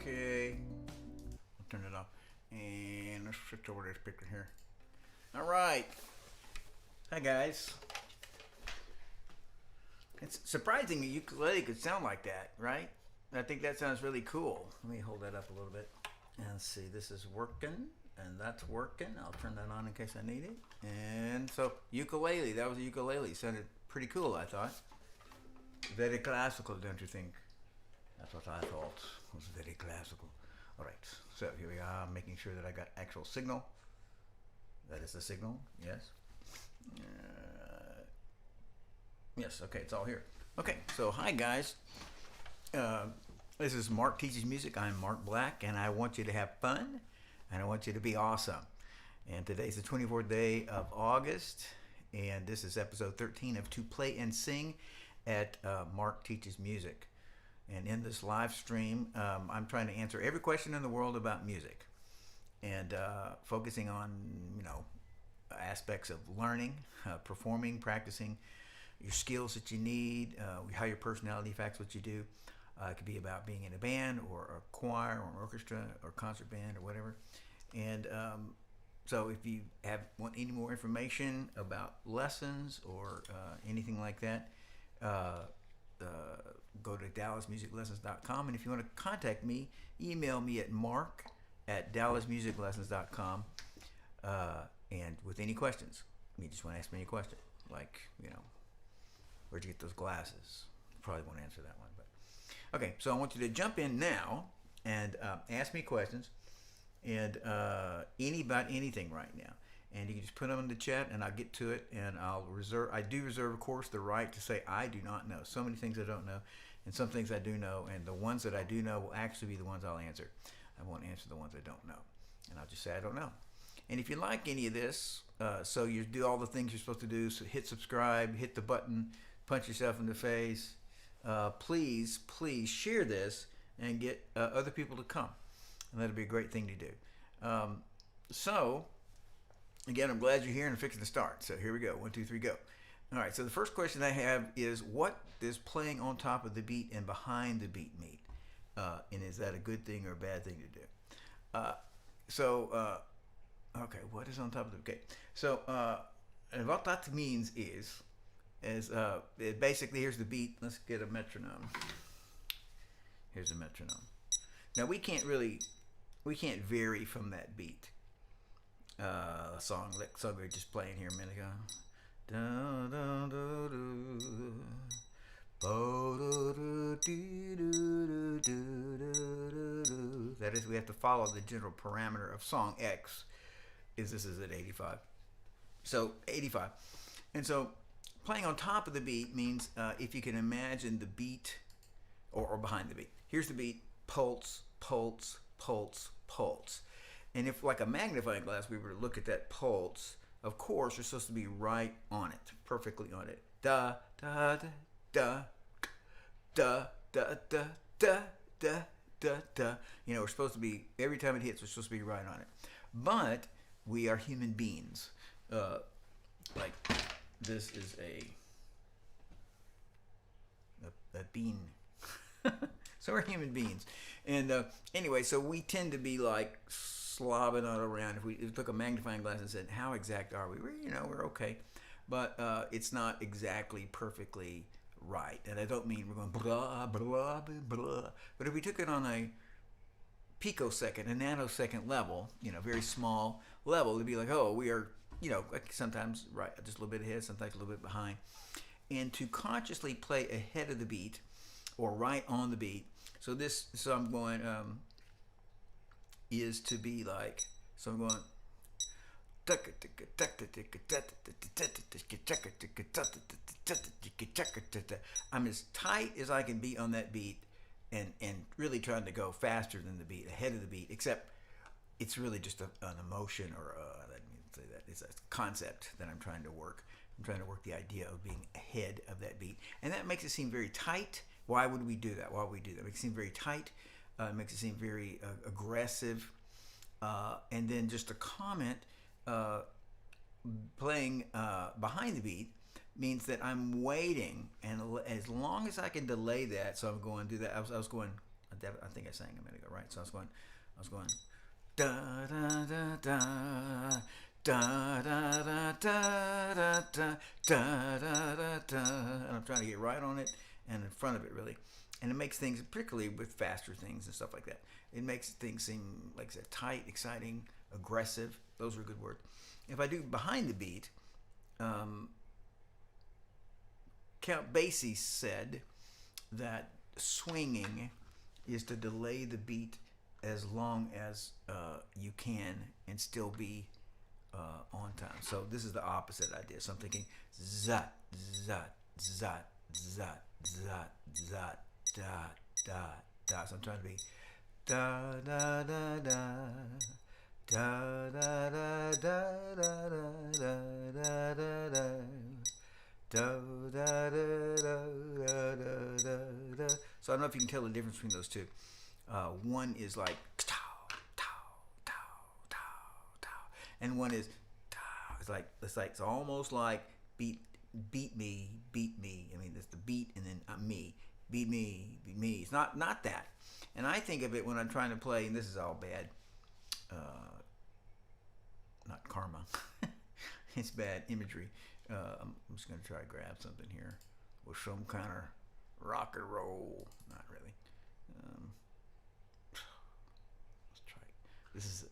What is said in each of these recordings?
Okay, I'll turn it off. And let's switch over to this picture here. All right. Hi, guys. It's surprising the ukulele could sound like that, right? I think that sounds really cool. Let me hold that up a little bit. And see, this is working, and that's working. I'll turn that on in case I need it. And so, ukulele, that was a ukulele. Sounded pretty cool, I thought. Very classical, don't you think? That's what I thought. It was very classical. All right, so here we are, making sure that I got actual signal. That is the signal, yes. Yes, okay, it's all here. Okay, so hi guys. This is Mark Teaches Music. I'm Mark Black, and I want you to have fun, and I want you to be awesome. And today's the 24th day of August, and this is episode 13 of To Play and Sing at Mark Teaches Music. And in this live stream, I'm trying to answer every question in the world about music, and focusing on, aspects of learning, performing, practicing, your skills that you need, how your personality affects what you do. It could be about being in a band or a choir or an orchestra or concert band or whatever. And so if you want any more information about lessons or anything like that, go to dallasmusiclessons.com. And if you want to contact me, email me at mark@dallasmusiclessons.com and with any questions. You just want to ask me any question, like, where'd you get those glasses? Probably won't answer that one, but okay. So I want you to jump in now and ask me questions and about anything right now. And you can just put them in the chat, and I'll get to it. And I do reserve, of course, the right to say I do not know. So many things I don't know, and some things I do know. And the ones that I do know will actually be the ones I'll answer. I won't answer the ones I don't know, and I'll just say I don't know. And if you like any of this, so you do all the things you're supposed to do. So hit subscribe, hit the button, punch yourself in the face. Please share this and get other people to come, and that'll be a great thing to do. So again, I'm glad you're here and I'm fixing to start. So here we go. 1, 2, 3, go. All right. So the first question I have is, what does playing on top of the beat and behind the beat mean? And is that a good thing or a bad thing to do? Okay. What is on top of the? Okay. So what that means is basically, here's the beat. Let's get a metronome. Here's a metronome. Now we can't vary from that beat. A song we were just playing here a minute ago. That is, we have to follow the general parameter of song X. This is at 85. So 85, and so playing on top of the beat means if you can imagine the beat or behind the beat. Here's the beat: pulse, pulse, pulse, pulse. And if, like a magnifying glass, we were to look at that pulse, of course, you're supposed to be right on it, perfectly on it. Da, da, da, da, da, da, da, da, da, da. We're supposed to be, every time it hits, we're supposed to be right on it. But we are human beings. Like, this is a bean. So we're human beings. And anyway, so we tend to be like slobbing all around. If we took a magnifying glass and said, how exact are we? We're okay. But it's not exactly perfectly right. And I don't mean we're going blah, blah, blah, blah. But if we took it on a picosecond, a nanosecond level, very small level, it'd be like, oh, we are, like sometimes right, just a little bit ahead, sometimes a little bit behind. And to consciously play ahead of the beat or right on the beat. So I'm going, is to be like, so I'm going, I'm as tight as I can be on that beat and really trying to go faster than the beat, ahead of the beat, except it's really just an emotion or I didn't mean to say that. It's a concept that I'm trying to work. I'm trying to work the idea of being ahead of that beat. And that makes it seem very tight. Why would we do that? Why would we do that? It makes it seem very tight. It makes it seem very aggressive. And then just a comment, playing behind the beat means that I'm waiting, and as long as I can delay that, so I'm going to do that. I was going, I think I sang a minute ago, right? So I was going da da da da da da da da da da da da da, and I'm trying to get right on it and in front of it, really. And it makes things, particularly with faster things and stuff like that, it makes things seem like I said, tight, exciting, aggressive. Those are good words. If I do behind the beat, Count Basie said that swinging is to delay the beat as long as you can and still be on time. So this is the opposite idea. So I'm thinking zat, zat, zat, zat, zat, zat, da, da, da. So I'm trying to be da da da da da da da da da da da da da. Da, da, da, da, da, da, da. So I don't know if you can tell the difference between those two. One is like tow, tow, tow, tow, tow, and one is tow. It's almost like beat me. I mean, there's the beat and then me, beat me. It's not that. And I think of it when I'm trying to play, and this is all bad. Not karma. It's bad imagery. I'm just going to try to grab something here with some kind of rock and roll. Not really. Let's try. This is,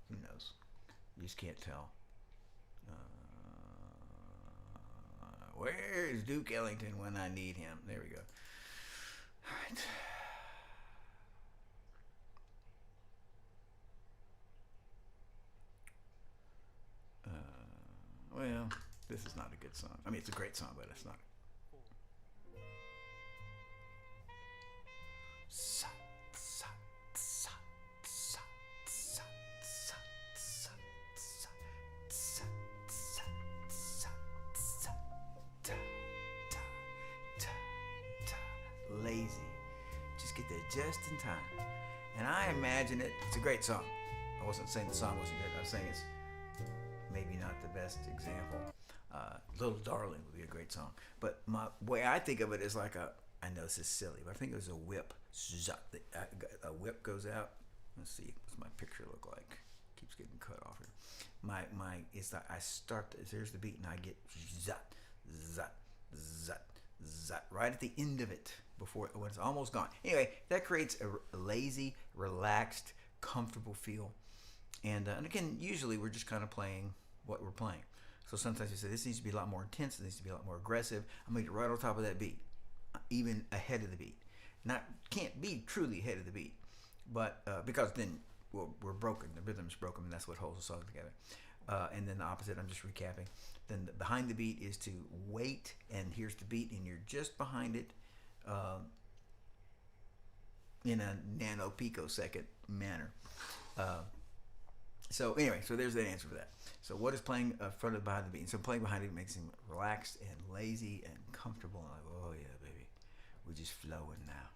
who knows? You just can't tell. Where's Duke Ellington when I need him? There we go. All right. Well, this is not a good song. I mean, it's a great song, but it's not. Lazy. Just get there just in time. And I imagine it's a great song. I wasn't saying the song wasn't good. I was saying it's maybe not the best example. Little Darling would be a great song. But my way I think of it is like I know this is silly, but I think it was a whip. A whip goes out. Let's see, what's my picture look like? Keeps getting cut off here. It's like I start, here's the beat, and I get zut, zut, zut, zut, right at the end of it, when it's almost gone. Anyway, that creates a lazy, relaxed, comfortable feel. And again, usually we're just kind of playing what we're playing. So sometimes you say, this needs to be a lot more intense, this needs to be a lot more aggressive. I'm going to get right on top of that beat, even ahead of the beat. Can't be truly ahead of the beat, but because then we're broken, the rhythm's broken, and that's what holds the song together. And then the opposite, I'm just recapping. Then behind the beat is to wait, and here's the beat, and you're just behind it in a nano-picosecond manner. So anyway, so there's the answer for that. So what is playing front and behind the beat? And so playing behind it makes him relaxed and lazy and comfortable. And like, oh yeah, baby, we're just flowing now.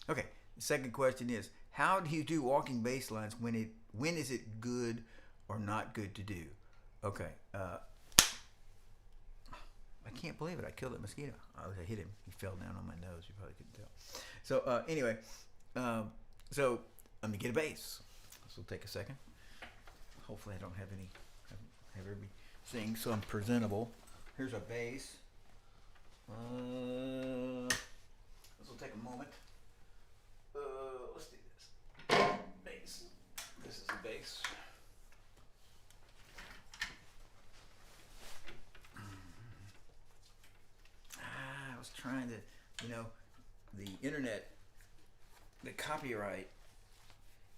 Okay, the second question is, how do you do walking bass lines when is it good or not good to do? Okay, I can't believe it. I killed that mosquito. I hit him. He fell down on my nose. You probably couldn't tell. So anyway, so let me get a bass. This will take a second. Hopefully I don't have everything so I'm presentable. Here's a bass. This will take a moment. Let's do this. Bass. This is a bass. I was trying to, the internet, the copyright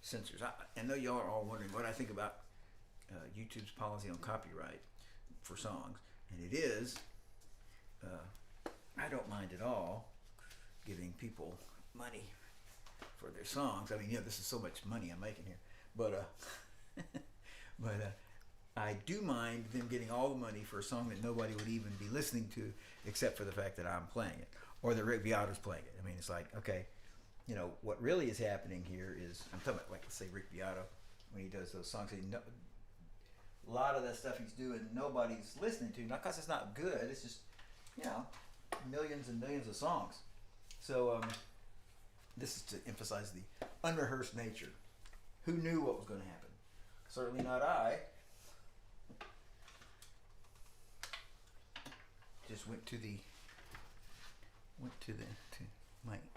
censors. I know y'all are all wondering what I think about YouTube's policy on copyright for songs, and it is, I don't mind at all giving people money for their songs. I mean, this is so much money I'm making here, but I do mind them getting all the money for a song that nobody would even be listening to, except for the fact that I'm playing it, or that Rick Beato's playing it. I mean, it's like, okay, what really is happening here is, I'm talking about, like, let's say Rick Beato, when he does those songs, a lot of that stuff he's doing, nobody's listening to, not because it's not good, it's just, millions and millions of songs. So this is to emphasize the unrehearsed nature. Who knew what was going to happen? Certainly not I. Just went to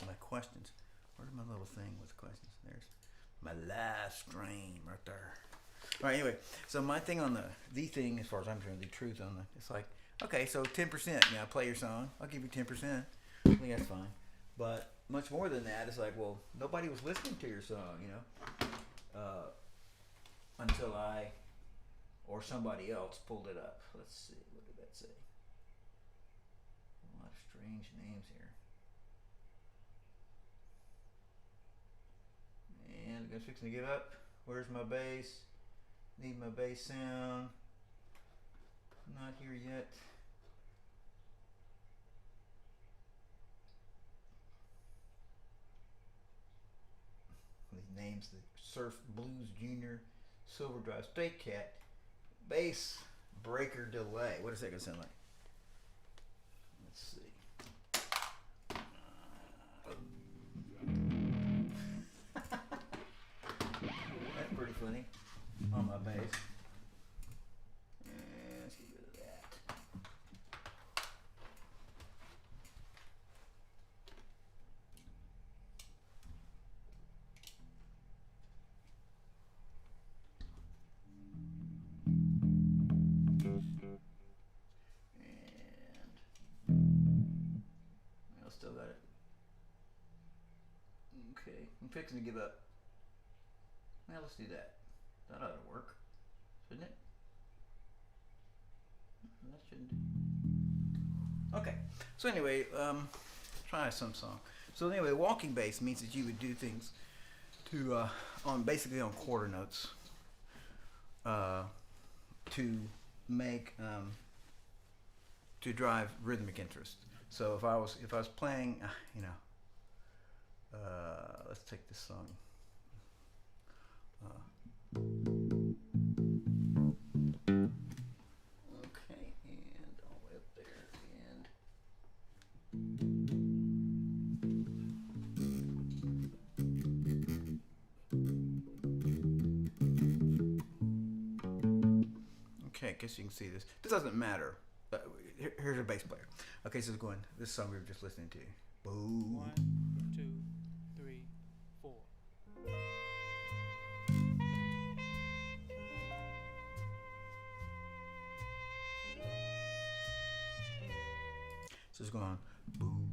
my questions. Where's my little thing with questions? There's my live stream right there. All right, anyway, so my thing on the thing, as far as I'm concerned, the truth on it's like, okay, so 10%, play your song. I'll give you 10%. I think that's fine. But much more than that, it's like, well, nobody was listening to your song, until I or somebody else pulled it up. Let's see, what did that say? A lot of strange names here. I'm fixing to give up. Where's my bass? Need my bass sound. Not here yet. These names: the Surf Blues Junior, Silver Drive Straight Cat, Bass Breaker Delay. What is that gonna sound like? Let's see. That's pretty funny on my bass. Let's get rid of that. And I still got it. Okay, I'm fixing to give up. Now let's do that. That ought to work, shouldn't it? That shouldn't do. Okay, so anyway, try some song. So anyway, walking bass means that you would do things to on basically on quarter notes to make to drive rhythmic interest. So if I was playing, you know, let's take this song. Okay, and all the way up there, and okay, I guess you can see this. This doesn't matter. Here's a bass player. Okay, so it's going. This song we were just listening to. Boom. 1, 2, 3, 4. So it's going boom.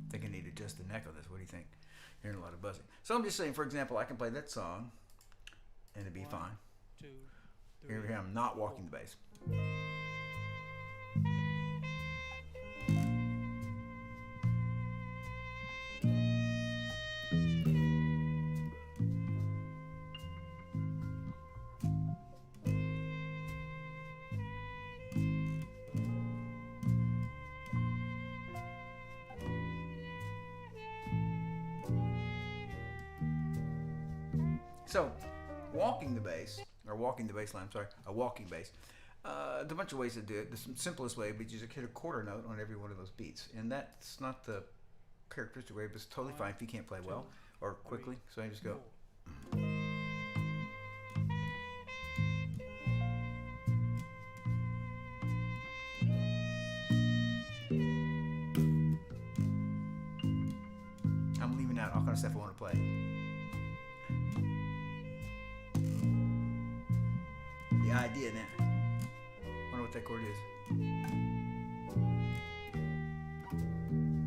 I think I need to adjust the neck on this. What do you think? Hearing a lot of buzzing. So I'm just saying, for example, I can play that song and it'd be 1, fine. 2, 3. Here I'm not walking the bass. So, walking the bass, or walking the bass line, sorry, a walking bass. There's a bunch of ways to do it. The simplest way would be just hit a quarter note on every one of those beats. And that's not the characteristic way, but it's totally fine if you can't play well or quickly. So I just go. I'm leaving out all kind of stuff I want to play. The idea now. Wonder what that chord is.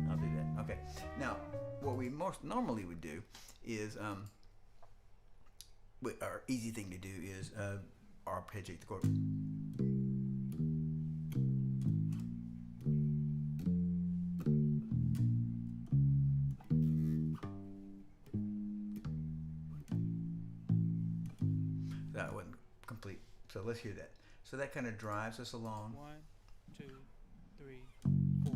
I'll do that. Okay. Now, what we most normally would do is, our easy thing to do is arpeggiate the chord. That wasn't complete. So let's hear that. So that kind of drives us along. 1, 2, 3, 4.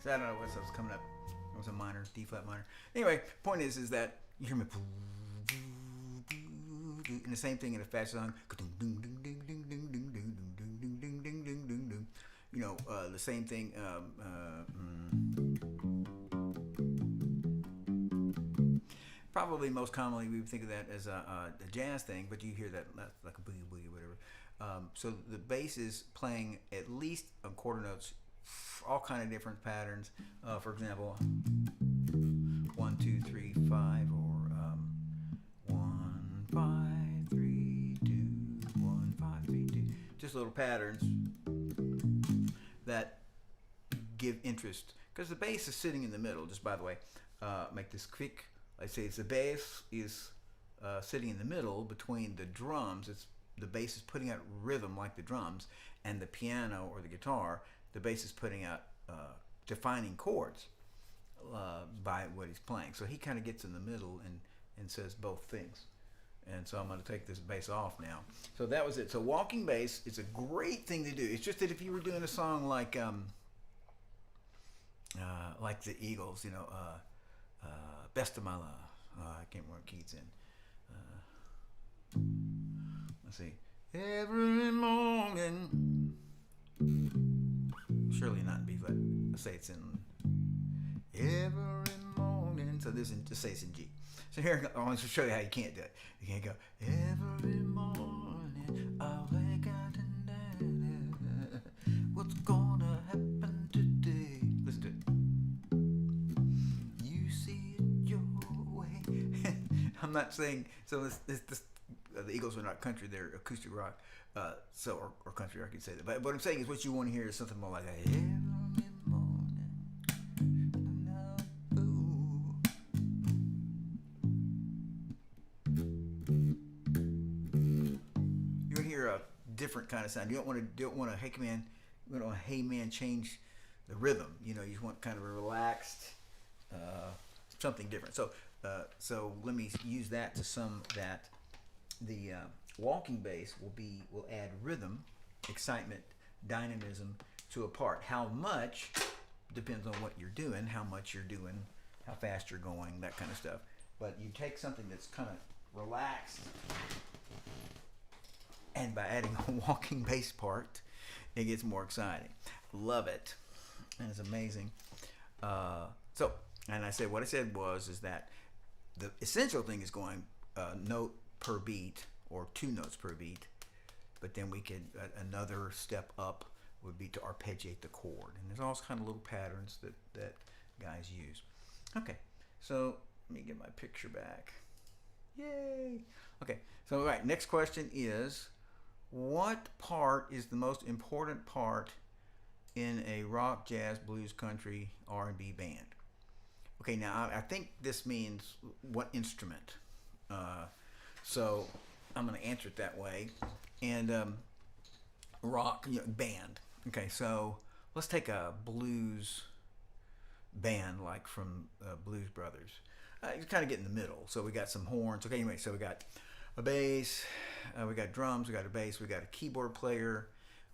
I don't know what was coming up. It was a minor, D flat minor. Anyway, point is that you hear me, and the same thing in a fast song. You know, the same thing. probably most commonly we would think of that as a jazz thing, but you hear that like a boogie boogie, whatever. So the bass is playing at least a quarter notes, all kind of different patterns. For example, 1, 2, 3, 5, or 1, 5, 3, 2, 1, 5, 3, 2. Just little patterns that give interest, because the bass is sitting in the middle. Just by the way, make this quick. I say the bass is sitting in the middle between the drums. The bass is putting out rhythm like the drums, and the piano or the guitar, the bass is putting out defining chords by what he's playing. So he kind of gets in the middle and says both things. And so I'm going to take this bass off now. So that was it. So walking bass is a great thing to do. It's just that if you were doing a song like the Eagles, Best of My Love. I can't remember what key it's in. Let's see. Every morning. Surely not in B flat. Let's say it's in every morning. So this just say it's in G. So here I want to show you how you can't do it. You can't go every morning I wake up and what's gonna happen today? Listen to it. You see it your way. I'm not saying so. This the Eagles are not country; they're acoustic rock. Or country rock, you say that. But what I'm saying is, what you want to hear is something more like that. Every morning, you're gonna hear a different kind of sound. You don't want to hey man change the rhythm. You just want kind of a relaxed something different. So let me use that to sum that. The walking bass will add rhythm, excitement, dynamism to a part. How much depends on what you're doing, how fast you're going, that kind of stuff. But you take something that's kind of relaxed, and by adding a walking bass part, it gets more exciting. Love it, and it's amazing. And I said what I said is that the essential thing is going note per beat or 2 notes per beat, but then we could another step up would be to arpeggiate the chord, and there's all kind of little patterns that guys use. Okay, so let me get my picture back. Yay! Okay, so all right, next question is, what part is the most important part in a rock, jazz, blues, country, R&B band? Okay, now I think this means what instrument. So I'm going to answer it that way. And rock, band. Okay, so let's take a blues band like from Blues Brothers. You kind of get in the middle. So we got some horns. Okay, anyway, so we got a bass, we got drums, we got a bass, we got a keyboard player,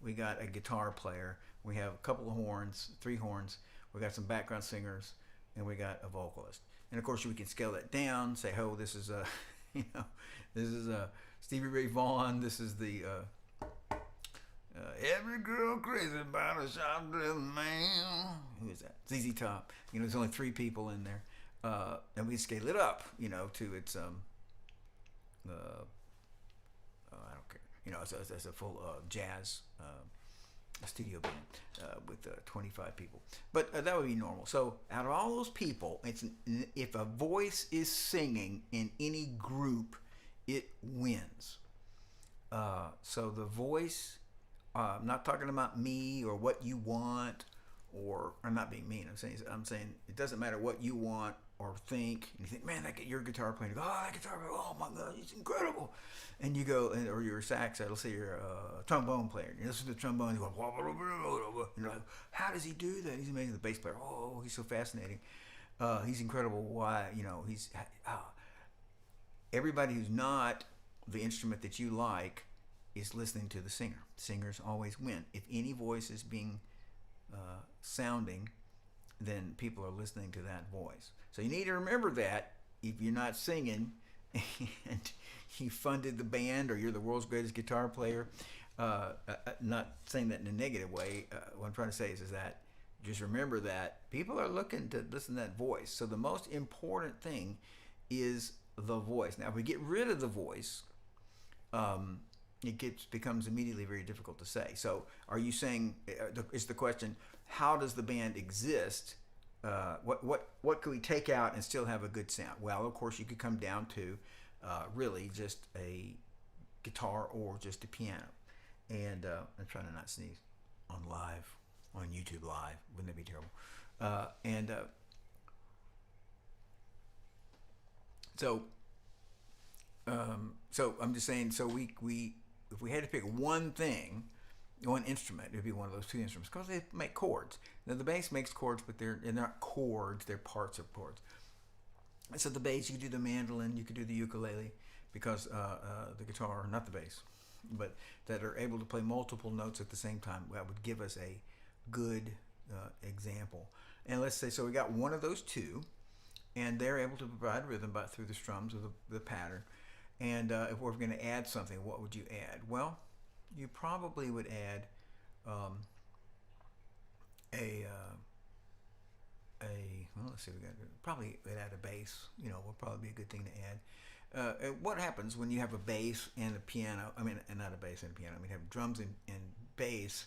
we got a guitar player, we have a couple of horns, 3 horns, we got some background singers, and we got a vocalist. And of course we can scale that down, say, oh, this is a this is Stevie Ray Vaughan. This is the every girl crazy about a shop dressed man. Who is that? ZZ Top. There's only 3 people in there, and we scale it up, to its I don't care. It's a full jazz studio band with 25 people. But that would be normal. So out of all those people, if a voice is singing in any group, it wins. So the voice, I'm not talking about me or what you want, or I'm not being mean. I'm saying it doesn't matter what you want or think. And you think, man, you're a guitar player. You go, that guitar player, oh my God, he's incredible. And you go, or you're a sax, let's say you're a trombone player. You listen to the trombone, you go, you're like, how does he do that? He's amazing. The bass player, oh, he's so fascinating. He's incredible. Why? He's everybody who's not the instrument that you like is listening to the singer. Singers always win. If any voice is being sounding, then people are listening to that voice. So you need to remember that if you're not singing and you funded the band or you're the world's greatest guitar player, not saying that in a negative way, what I'm trying to say is that just remember that people are looking to listen to that voice. So the most important thing is the voice. Now, if we get rid of the voice, becomes immediately very difficult to say. So, are you saying? Is the question? How does the band exist? What could we take out and still have a good sound? Well, of course, you could come down to really just a guitar or just a piano. And I'm trying to not sneeze on YouTube Live. Wouldn't that be terrible? So I'm just saying. So we if we had to pick one thing, one instrument, it'd be one of those two instruments because they make chords. Now the bass makes chords, but they're not chords; they're parts of chords. And so the bass, you could do the mandolin, you could do the ukulele, because the guitar, not the bass, but that are able to play multiple notes at the same time. That would give us a good example. And let's say so we got one of those two, and they're able to provide rhythm through the strums of the pattern. And if we're going to add something, what would you add? Well, you probably would add well, let's see, probably add a bass. Would probably be a good thing to add. What happens when you have a bass and a piano? I mean, and not a bass and a piano. I mean, have drums and bass.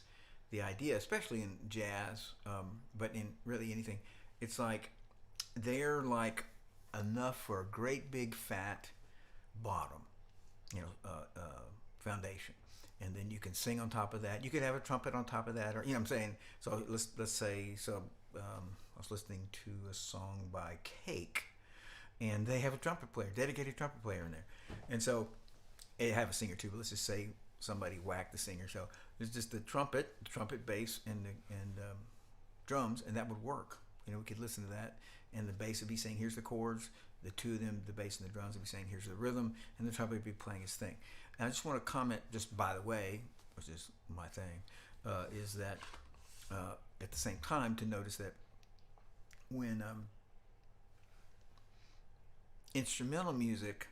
The idea, especially in jazz, but in really anything, it's like they're like enough for a great big fat bottom, foundation, and then you can sing on top of that. You could have a trumpet on top of that, or what I'm saying. So let's say I was listening to a song by Cake, and they have a trumpet player, dedicated trumpet player in there, and so they have a singer too. But let's just say somebody whacked the singer. So it's just the trumpet bass, and drums, and that would work. We could listen to that, and the bass would be saying, "Here's the chords." The two of them, the bass and the drums, would be saying, "Here's the rhythm," and the trumpet would be playing his thing. And I just want to comment, just by the way, which is my thing, is that at the same time to notice that when instrumental music,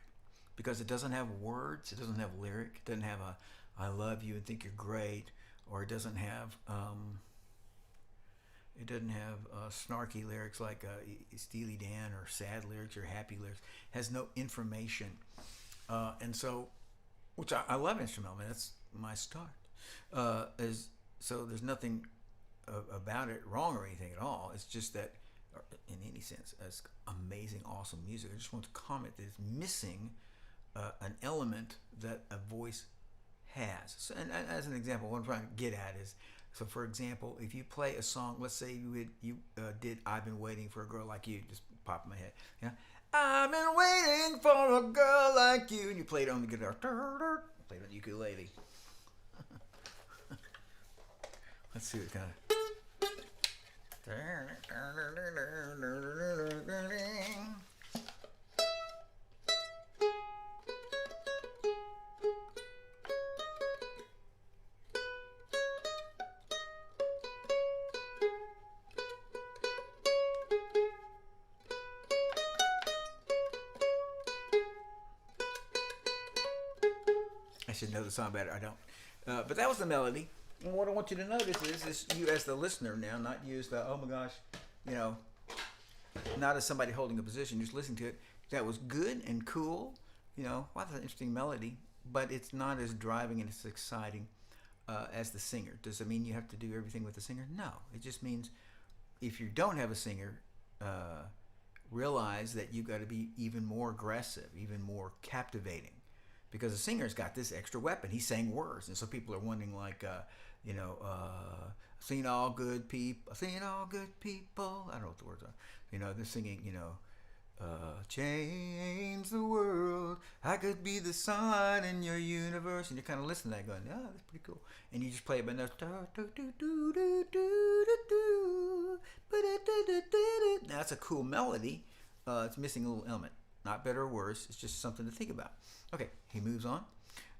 because it doesn't have words, it doesn't have lyric, it doesn't have a "I love you and think you're great," or it doesn't have snarky lyrics like Steely Dan, or sad lyrics, or happy lyrics. It has no information, and so, which I love instrumental. I mean, that's my start. So there's nothing about it wrong or anything at all. It's just that, in any sense, as amazing, awesome music, I just want to comment that it's missing an element that a voice has. So, and as an example, what I'm trying to get at is, so for example, if you play a song, let's say you did "I've Been Waiting for a Girl Like You," just pop in my head. I've been waiting for a girl like you, and you played it on the guitar, played it on the ukulele. Let's see what kind of. I should know the song better. I don't. But that was the melody. And what I want you to notice is you as the listener now, not you as the, oh my gosh, not as somebody holding a position, just listening to it. That was good and cool. Wow, that's an interesting melody, but it's not as driving and as exciting as the singer. Does it mean you have to do everything with the singer? No. It just means if you don't have a singer, realize that you've got to be even more aggressive, even more captivating. Because the singer's got this extra weapon. He's saying words. And so people are wondering, like, seen all good people. Seen all good people. I don't know what the words are. They're singing, change the world. I could be the sun in your universe. And you're kind of listening to that going, oh, that's pretty cool. And you just play it by notes. Now, that's a cool melody. It's missing a little element. Not better or worse. It's just something to think about. Okay, he moves on.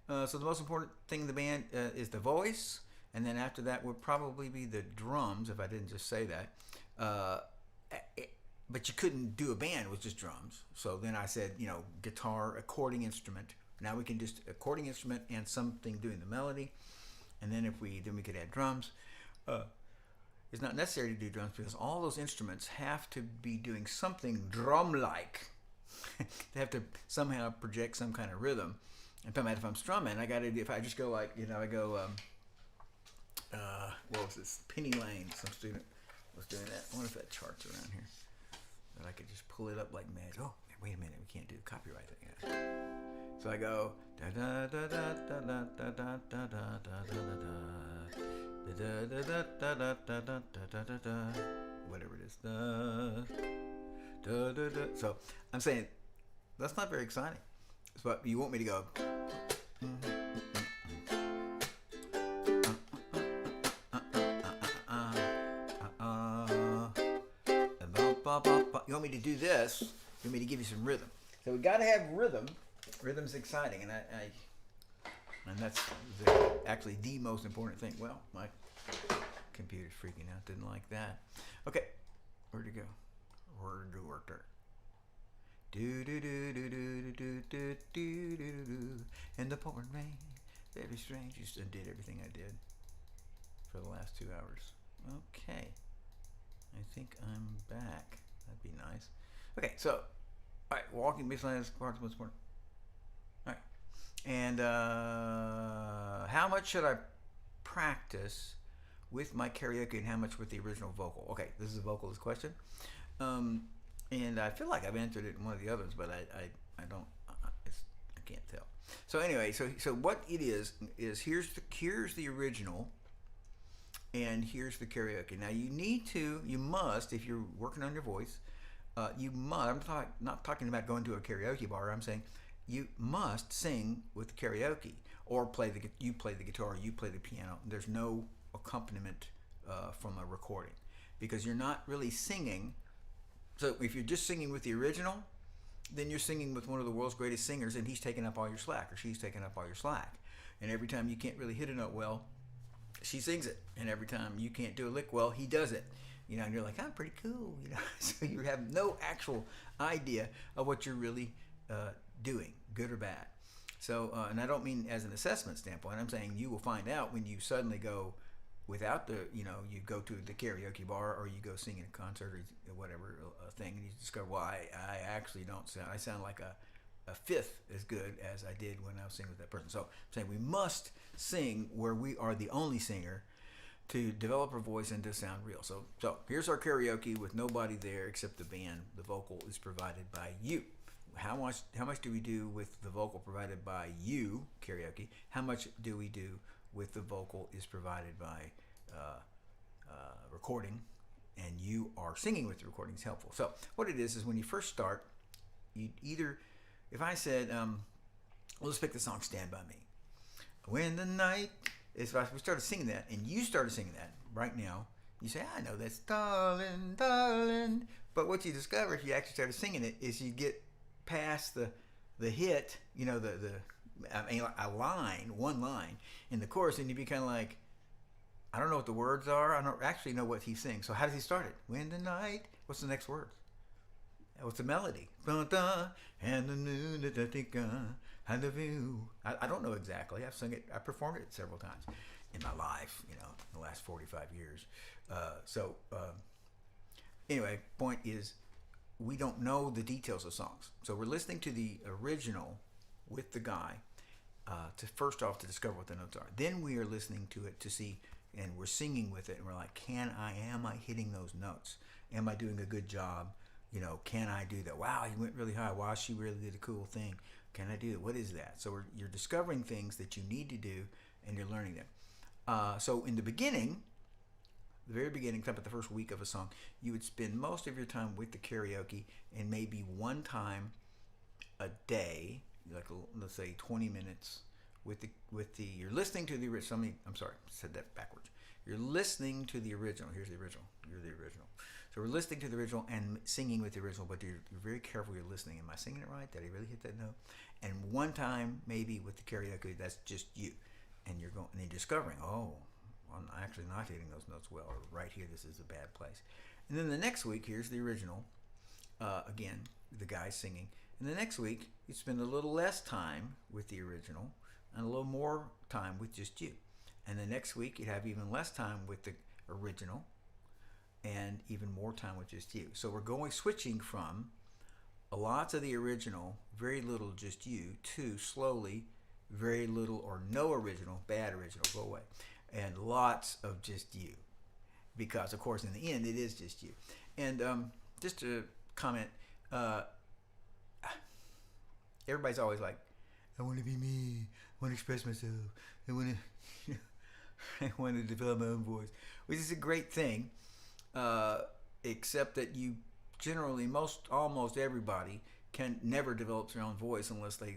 So the most important thing in the band is the voice, and then after that would probably be the drums, if I didn't just say that. But you couldn't do a band with just drums. So then I said, guitar, according instrument. Now we can just according instrument and something doing the melody, and then we could add drums. It's not necessary to do drums because all those instruments have to be doing something drum-like. they have to somehow project some kind of rhythm. And if I'm strumming, I got to. If I just go like, I go. What was this? Penny Lane. Some student was doing that. I wonder if that chart's around here. That I could just pull it up like magic. Oh, wait a minute. We can't do the copyright thing. Yeah. So I go da da da da da da da da da da da da da, whatever it is. So I'm saying that's not very exciting. But you want me to go. You want me to do this? You want me to give you some rhythm? So we got to have rhythm. Rhythm's exciting, and and that's actually the most important thing. Well, my computer's freaking out. Didn't like that. Okay, where'd it go? Where'd it work there? Do do do do do do do do do do. In the pouring rain, very strange. Just undid everything I did for the last 2 hours. Okay, I think I'm back. That'd be nice. Okay, so all right, walking miscellaneous parts once more. All right, and how much should I practice with my karaoke, and how much with the original vocal? Okay, this is a vocalist question. And I feel like I've answered it in one of the others, but I don't. I can't tell. So anyway, so what it is here's the original, and here's the karaoke. Now you must, if you're working on your voice, you must. Not talking about going to a karaoke bar. I'm saying you must sing with karaoke, or you play the guitar, you play the piano. There's no accompaniment from a recording, because you're not really singing. So if you're just singing with the original, then you're singing with one of the world's greatest singers, and he's taking up all your slack, or she's taking up all your slack. And every time you can't really hit a note well, she sings it. And every time you can't do a lick well, he does it. And you're like, I'm pretty cool. So you have no actual idea of what you're really doing, good or bad. So, and I don't mean as an assessment standpoint. I'm saying you will find out when you suddenly go without the, you go to the karaoke bar, or you go sing in a concert or whatever thing, and you discover, well, I actually don't sound, I sound like a fifth as good as I did when I was singing with that person. So I'm saying we must sing where we are the only singer to develop our voice and to sound real. So here's our karaoke with nobody there except the band. The vocal is provided by you. How much do we do with the vocal provided by you, karaoke? How much do we do with the vocal is provided by recording, and you are singing with the recording is helpful. So what it is when you first start, you either, if I said, well, let's pick the song Stand By Me. When the night is, we started singing that, and you started singing that right now, you say, I know that's darling, darling. But what you discover if you actually started singing it is you get past the hit, one line in the chorus, and you be kind of like, I don't know what the words are. I don't actually know what he's saying. So how does he start it? When the night. What's the next word? What's the melody? And the noon that I think I love you. I don't know exactly. I've sung it. I performed it several times in my life. In the last 45 years. Anyway, point is, we don't know the details of songs. So we're listening to the original with the guy to first off to discover what the notes are. Then we are listening to it to see, and we're singing with it, and we're like, am I hitting those notes? Am I doing a good job? Can I do that? Wow, he went really high. Wow, she really did a cool thing. Can I do it? What is that? So you're discovering things that you need to do, and you're learning them. So in the beginning, the very beginning, except at the first week of a song, you would spend most of your time with the karaoke, and maybe one time a day, like let's say 20 minutes with the you're listening to the original. I'm sorry, I said that backwards. You're listening to the original. Here's the original. You're the original. So we're listening to the original and singing with the original, but you're very careful. You're listening. Am I singing it right? Did I really hit that note? And one time maybe with the karaoke, that's just you, and you're going and you're discovering, oh, I'm actually not hitting those notes well, or right here, this is a bad place. And then the next week, here's the original. Again, the guy singing. And the next week, you spend a little less time with the original and a little more time with just you. And the next week, you'd have even less time with the original and even more time with just you. So we're switching from lots of the original, very little just you. 2, slowly, very little or no original, bad original, go away. And lots of just you. Because, of course, in the end, it is just you. And just to comment, everybody's always like, I want to be me. I want to express myself. I want to, I want to develop my own voice, which is a great thing. Except that you generally, almost everybody can never develop their own voice unless they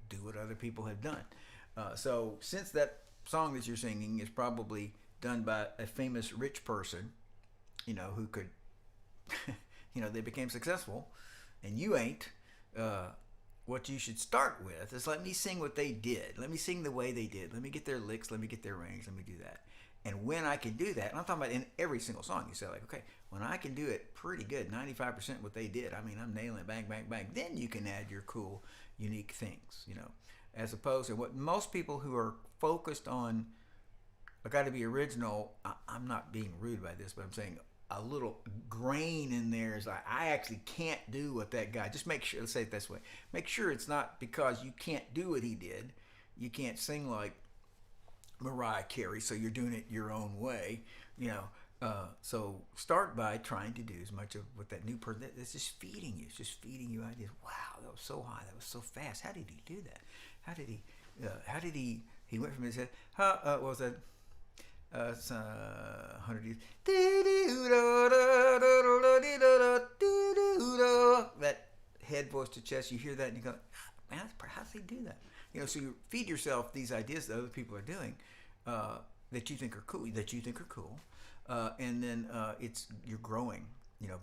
do what other people have done. So since that song that you're singing is probably done by a famous rich person, who could, they became successful, and you ain't. What you should start with is let me sing what they did. Let me sing the way they did. Let me get their licks. Let me get their range. Let me do that. And when I can do that, and I'm talking about in every single song, you say like, okay, when I can do it pretty good, 95% what they did, I mean, I'm nailing it, bang, bang, bang, then you can add your cool, unique things, as opposed to what most people who are focused on, I got to be original, I'm not being rude by this, but I'm saying a little grain in there is like, I actually can't do what that guy, just make sure, let's say it this way, make sure it's not because you can't do what he did, you can't sing like Mariah Carey, so you're doing it your own way, so start by trying to do as much of what that new person, that's just feeding you, it's just feeding you ideas. Wow, that was so high, that was so fast, how did he do that? How did he went from his head, what was that? It's 100 years. That head voice to chest, you hear that and you go, man, how does he do that? So you feed yourself these ideas that other people are doing that you think are cool, and then you're growing,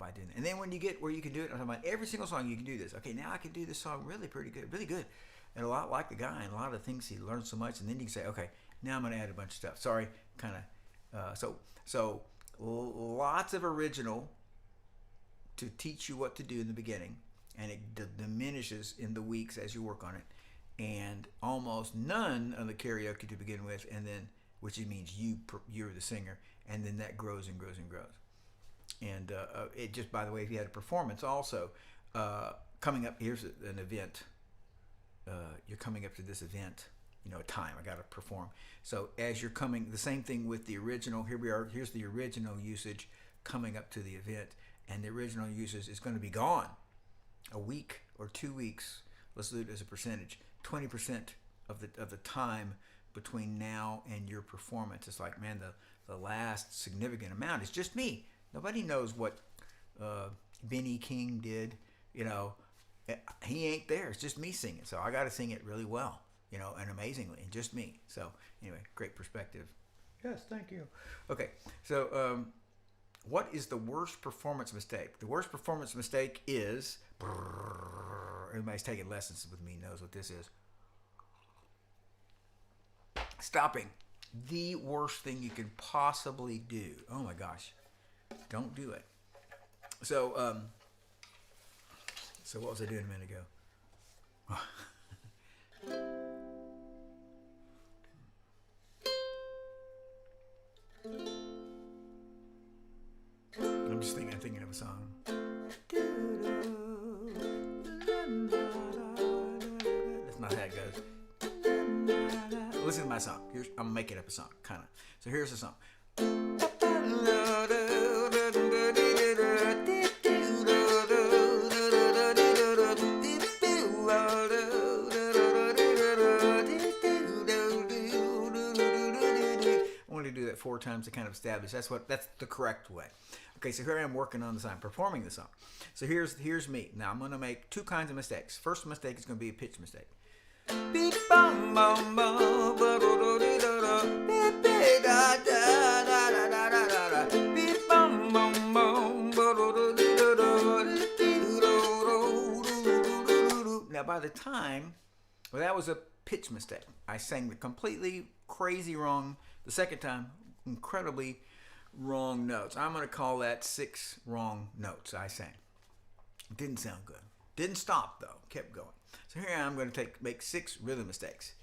by doing it. And then when you get where you can do it, I'm talking about every single song you can do this. Okay, now I can do this song really pretty good, really good, and a lot like the guy, and a lot of things he learned so much, and then you can say, okay, now I'm going to add a bunch of stuff. Sorry, kind of. So lots of original to teach you what to do in the beginning, and it diminishes in the weeks as you work on it, and almost none of the karaoke to begin with, and then which means you're the singer, and then that grows and grows and grows. And it just, by the way, if you had a performance also coming up, here's an event. You're coming up to this event. Time I got to perform. So as you're coming, the same thing with the original. Here we are. Here's the original usage coming up to the event, and the original usage is going to be gone a week or 2 weeks. Let's do it as a percentage. 20% of the time between now and your performance. It's like, man, the last significant amount is just me. Nobody knows what Benny King did. He ain't there. It's just me singing. So I got to sing it really well. And amazingly, and just me. So anyway, great perspective. Yes, thank you. Okay, so what is the worst performance mistake? The worst performance mistake is, everybody's taking lessons with me knows what this is. Stopping. The worst thing you can possibly do. Oh my gosh. Don't do it. So what was I doing a minute ago? I'm just thinking of a song. That's not how it goes. Listen to my song. I'm making up a song, kind of. So here's the song. I want to do that 4 times to kind of establish that's the correct way. Okay, so here I am working on the song, performing the song. So here's me. Now I'm going to make 2 kinds of mistakes. First mistake is going to be a pitch mistake. Now by the time, well, that was a pitch mistake. I sang the completely crazy wrong, the second time, incredibly wrong notes. I'm going to call that 6 wrong notes I sang. Didn't sound good. Didn't stop though. Kept going. So here I'm going to make 6 rhythm mistakes.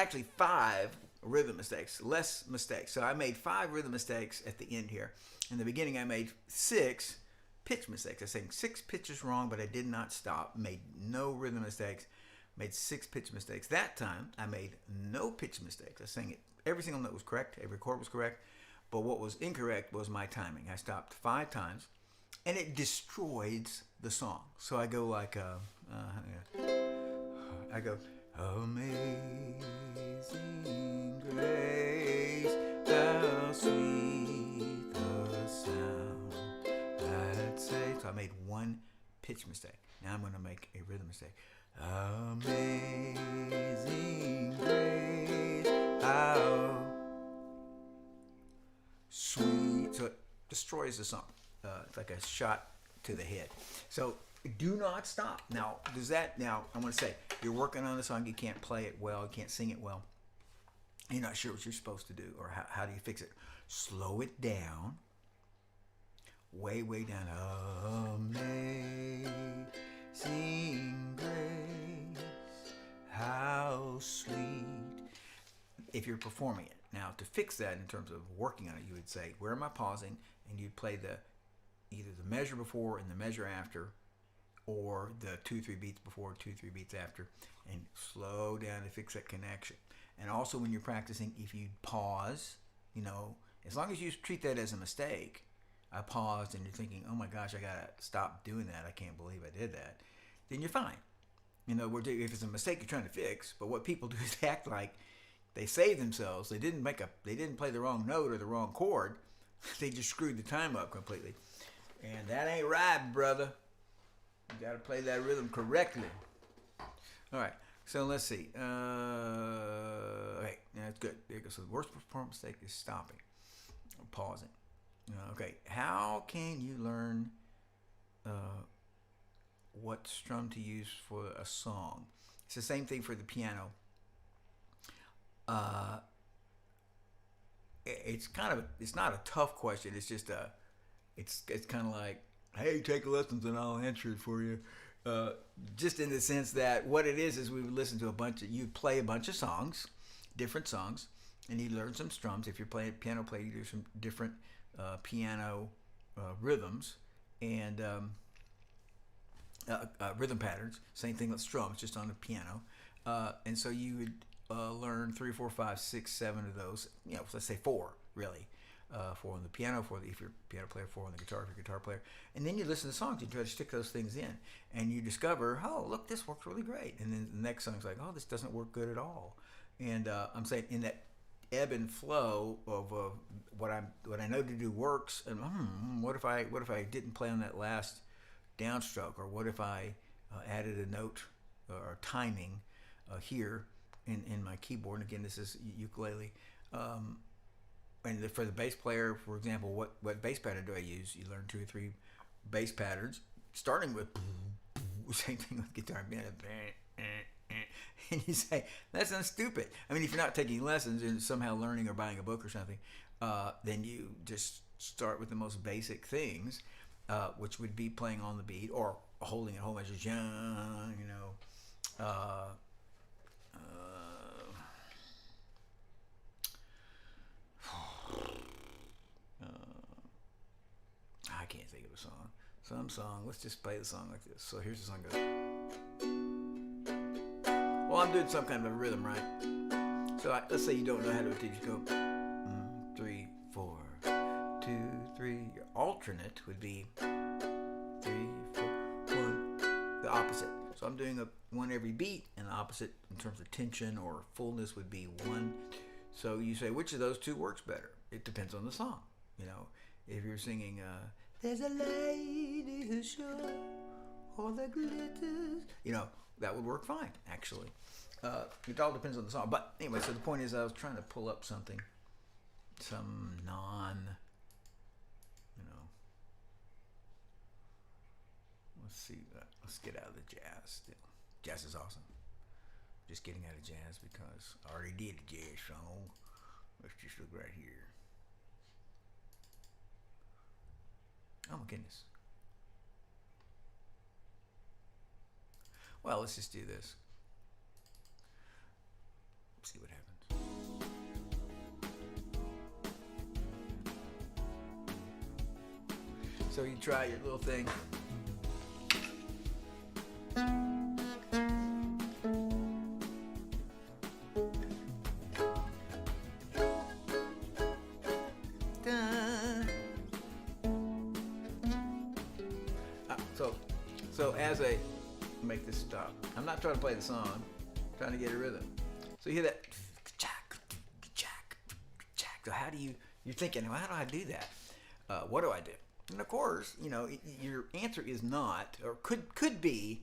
actually 5 rhythm mistakes, less mistakes. So I made 5 rhythm mistakes at the end here. In the beginning, I made 6 pitch mistakes. I sang 6 pitches wrong, but I did not stop. Made no rhythm mistakes. Made 6 pitch mistakes. That time, I made no pitch mistakes. I sang it. Every single note was correct. Every chord was correct. But what was incorrect was my timing. I stopped 5 times, and it destroys the song. So I go like, I go, Amazing Grace, how sweet the sound that saved. So I made 1 pitch mistake. Now I'm going to make a rhythm mistake. Amazing Grace, how sweet. So it destroys the song. It's like a shot to the head. So do not stop. Now, I want to say, you're working on a song, you can't play it well, you can't sing it well. You're not sure what you're supposed to do, or how do you fix it? Slow it down. Way, way down. Amazing grace, how sweet. If you're performing it. Now, to fix that in terms of working on it, you would say, where am I pausing? And you'd play either the measure before and the measure after, or the 2-3 beats before, 2-3 beats after, and slow down to fix that connection. And also when you're practicing, if you pause, as long as you treat that as a mistake, I paused and you're thinking, oh my gosh, I gotta stop doing that, I can't believe I did that, then you're fine. If it's a mistake you're trying to fix, but what people do is act like they saved themselves. They didn't play the wrong note or the wrong chord. They just screwed the time up completely. And that ain't right, brother. You got to play that rhythm correctly. All right, so let's see. Okay, that's good. There you go. So the worst performance mistake is stopping, or pausing. Okay, how can you learn what strum to use for a song? It's the same thing for the piano. It's not a tough question. It's just it's kind of like, hey, take lessons and I'll answer it for you. Just in the sense that what it is we would listen to you play a bunch of songs, different songs, and you learn some strums. If you're playing piano, you do some different piano rhythms and rhythm patterns. Same thing with strums, just on the piano. And so you would learn 3, 4, 5, 6, 7 of those. Let's say 4 really. 4 on the piano, if you're a piano player, 4 on the guitar if you're a guitar player. And then you listen to songs, you try to stick those things in, and you discover, oh, look, this works really great. And then the next song's like, oh, this doesn't work good at all. And I'm saying in that ebb and flow of what I know to do works, and what if I didn't play on that last downstroke, or what if I added a note or timing here in my keyboard. And again, this is ukulele. And for the bass player, for example, what bass pattern do I use? You learn 2 or 3 bass patterns, starting with same thing with guitar. And you say, that sounds stupid. I mean, if you're not taking lessons and somehow learning or buying a book or something, then you just start with the most basic things, which would be playing on the beat or holding a whole measure, I can't think of a song. Some song. Let's just play the song like this. So here's the song goes. Well, I'm doing some kind of a rhythm, right? So let's say you don't know how to do it. You go 3, 4, 2, 3. Your alternate would be 3, 4, 1. The opposite. So I'm doing a 1 every beat, and the opposite in terms of tension or fullness would be 1. So you say, which of those 2 works better? It depends on the song. If you're singing, there's a lady who's sure all the glitters, that would work fine, actually. It all depends on the song. But anyway, so the point is I was trying to pull up something, some let's see, let's get out of the jazz still. Jazz is awesome. Just getting out of jazz because I already did a jazz song. Let's just look right here. Oh my goodness. Well, let's just do this. See what happens. So you try your little thing. So as I make this stop, I'm not trying to play the song, I'm trying to get a rhythm. So you hear that, so how do you're thinking, well, how do I do that? What do I do? And of course, your answer is not, or could be,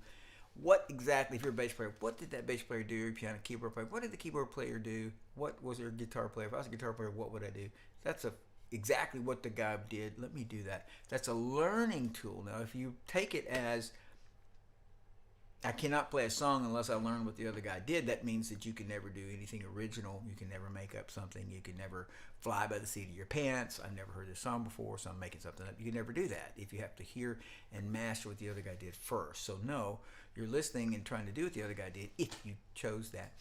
what exactly, if you're a bass player, what did that bass player do, or piano keyboard player, what did the keyboard player do? What was your guitar player? If I was a guitar player, what would I do? That's exactly what the guy did. Let me do that. That's a learning tool. Now, if you take it as, I cannot play a song unless I learn what the other guy did, that means that you can never do anything original. You can never make up something. You can never fly by the seat of your pants. I've never heard this song before, so I'm making something up. You can never do that if you have to hear and master what the other guy did first. So no, you're listening and trying to do what the other guy did, if you chose that,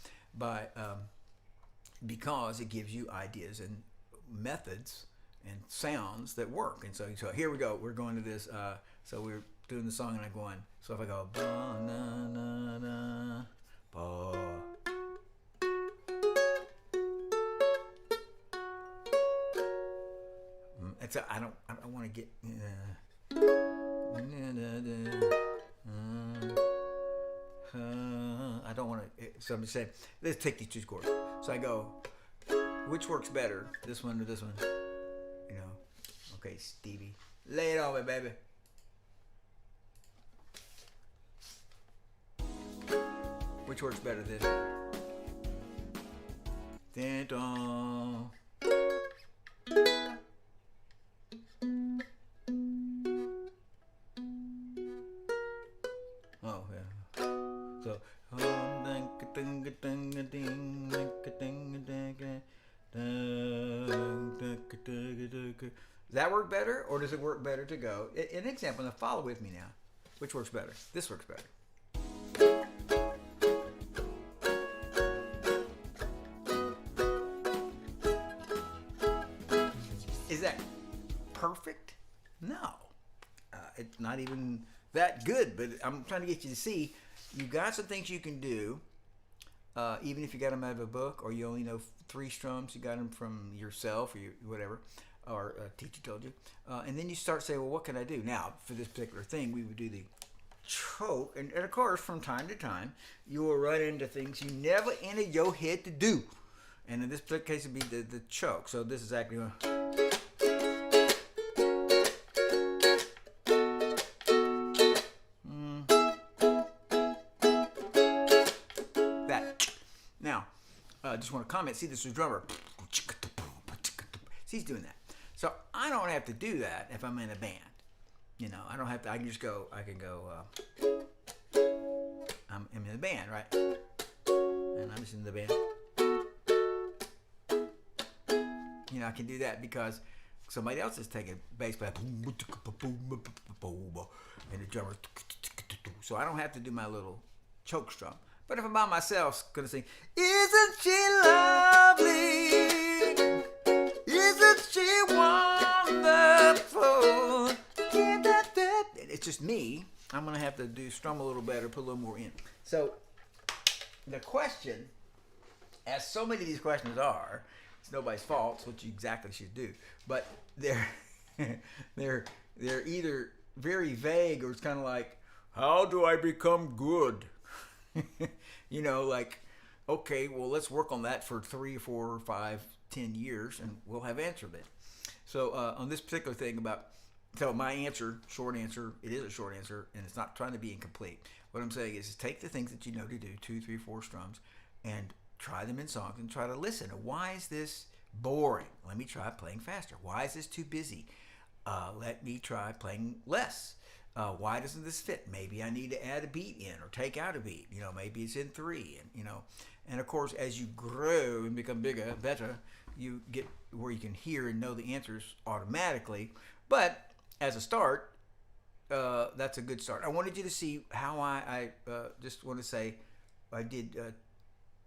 because it gives you ideas and methods and sounds that work. And so here we go. We're going to this. So we're doing the song, and I'm going. So if I go ba na na na ba, it's I don't want to get. I don't want to. So I'm just saying. Let's take these two chords. So I go. Which works better, this one or this one? Okay, Stevie, lay it on me, baby. Which works better, this? Dun-dun. Oh, yeah. So, does that work better, or does it work better to go? An example, now follow with me now. Which works better? This works better. Is that perfect? No. It's not even that good, but I'm trying to get you to see you got some things you can do, even if you got them out of a book, or you only know 3 strums, you got them from yourself or whatever, or a teacher told you, and then you start saying, well, what can I do? Now, for this particular thing, we would do the choke, and of course, from time to time, you will run into things you never entered your head to do, and in this particular case, it would be the choke. So this is actually that. Now, I just want to comment. See, this is drummer. See, he's doing that. So I don't have to do that if I'm in a band. I don't have to. I can just go. I can go. I'm in the band, right? And I'm just in the band. I can do that because somebody else is taking bass play, and the drummer. So I don't have to do my little choke strum. But if I'm by myself, gonna sing, "Isn't she lovely? Isn't she wonderful?" It's just me. I'm gonna have to strum a little better, put a little more in. So the question, as so many of these questions are, it's nobody's fault. It's what you exactly should do. But they're either very vague, or it's kind of like, how do I become good? Like, okay, well, let's work on that for 3, 4, 5, 10 years, and we'll have answered it. So on this particular thing so my answer, short answer, it is a short answer, and it's not trying to be incomplete. What I'm saying is take the things that you know to do, 2, 3, 4 strums, and try them in songs and try to listen. Why is this boring? Let me try playing faster. Why is this too busy? Let me try playing less. Why doesn't this fit? Maybe I need to add a beat in or take out a beat. Maybe it's in 3, and of course, as you grow and become bigger, better, you get where you can hear and know the answers automatically. But as a start, that's a good start. I wanted you to see how I just want to say I did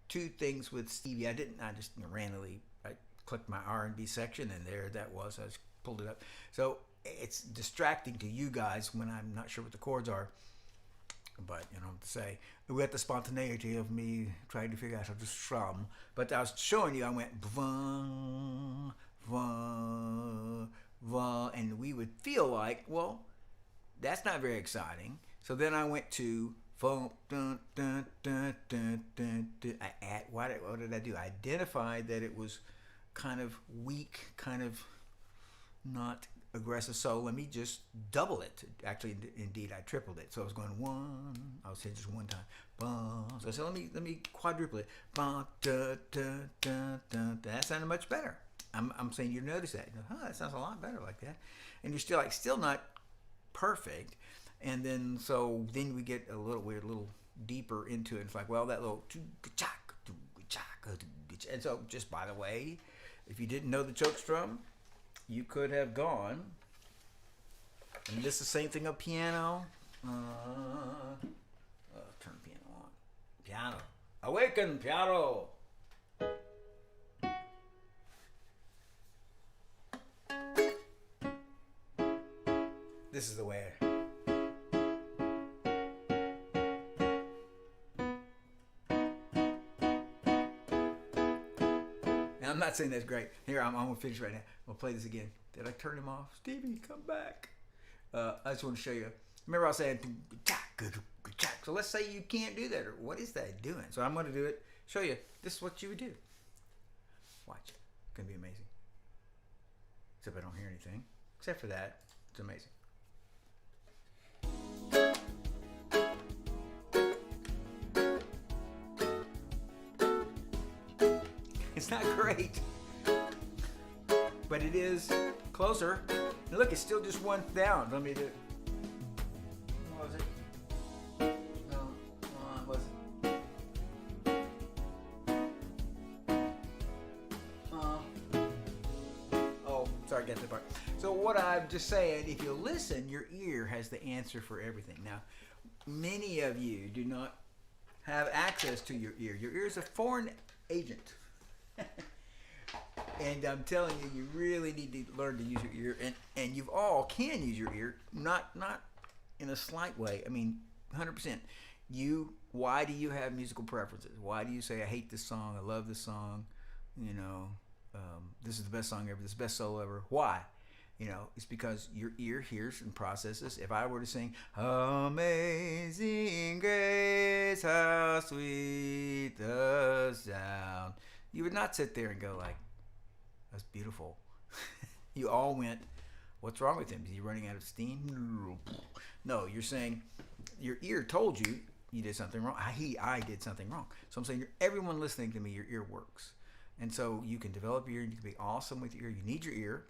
two things with Stevie. I just randomly I clicked my R&B section, and there that was. I just pulled it up. So it's distracting to you guys when I'm not sure what the chords are. But you know what to say. We got the spontaneity of me trying to figure out how to strum. But I was showing you, I went va, va, va, and we would feel like, well, that's not very exciting. So then I went to dun, dun, dun, dun, dun, dun. What did I do? I identified that it was kind of weak, kind of not aggressive. So let me just double it. Actually, indeed, I tripled it. So I was going one. I was saying just one time. So I said, let me quadruple it. That sounded much better. I'm saying you notice that. That sounds a lot better like that. And you're still not perfect. And then we get a little deeper into it. It's like, well, that little and so just by the way, if you didn't know the choke strum, you could have gone, and this is the same thing on piano. Turn the piano on. Piano. Awaken, piano. This is the way. Now, I'm not saying that's great. Here, I'm going to finish right now. I'm going to play this again. Did I turn him off? Stevie, come back. I just want to show you. Remember I was saying, so let's say you can't do that. Or what is that doing? So I'm going to do it. Show you. This is what you would do. Watch. It's going to be amazing. Except I don't hear anything. Except for that. It's amazing. It's not great, but it is closer. And look, it's still just one down. Let me do it. What was it? No, it wasn't. Oh, sorry, I got the part. So what I'm just saying, if you listen, your ear has the answer for everything. Now, many of you do not have access to your ear. Your ear is a foreign agent. And I'm telling you, you really need to learn to use your ear, and you all can use your ear, not in a slight way. I mean, 100%. Why do you have musical preferences? Why do you say, I hate this song, I love this song, this is the best song ever, this is the best solo ever? Why? It's because your ear hears and processes. If I were to sing, Amazing Grace, how sweet the sound, you would not sit there and go like, that's beautiful. You all went, what's wrong with him? Is he running out of steam? No, you're saying your ear told you did something wrong. I did something wrong. So I'm saying, everyone listening to me, your ear works. And so you can develop your ear. You can be awesome with your ear. You need your ear.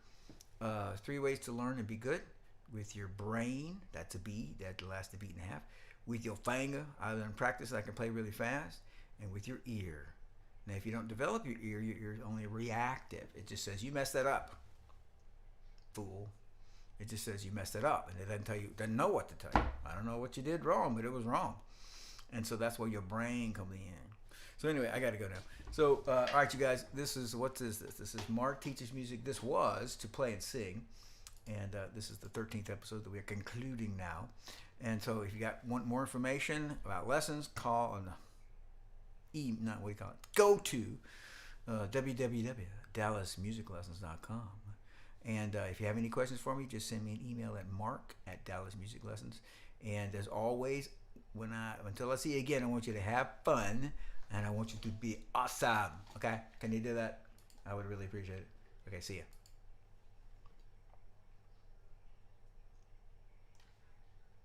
3 ways to learn and be good. With your brain, that's a beat. That lasts a beat and a half. With your finger, I learn practice. I can play really fast. And with your ear. Now, if you don't develop your ear, your ear is only reactive. It just says, you messed that up, fool. It just says you messed it up. And it doesn't know what to tell you. I don't know what you did wrong, but it was wrong. And so that's where your brain comes in. So anyway, I got to go now. So, all right, you guys, this is this? This is Mark Teaches Music. This was to play and sing. And this is the 13th episode that we are concluding now. And so if you want more information about lessons, call on go to www.dallasmusiclessons.com. And if you have any questions for me, just send me an email at mark@dallasmusiclessons. And as always, until I see you again, I want you to have fun, and I want you to be awesome. Okay? Can you do that? I would really appreciate it. Okay, see ya.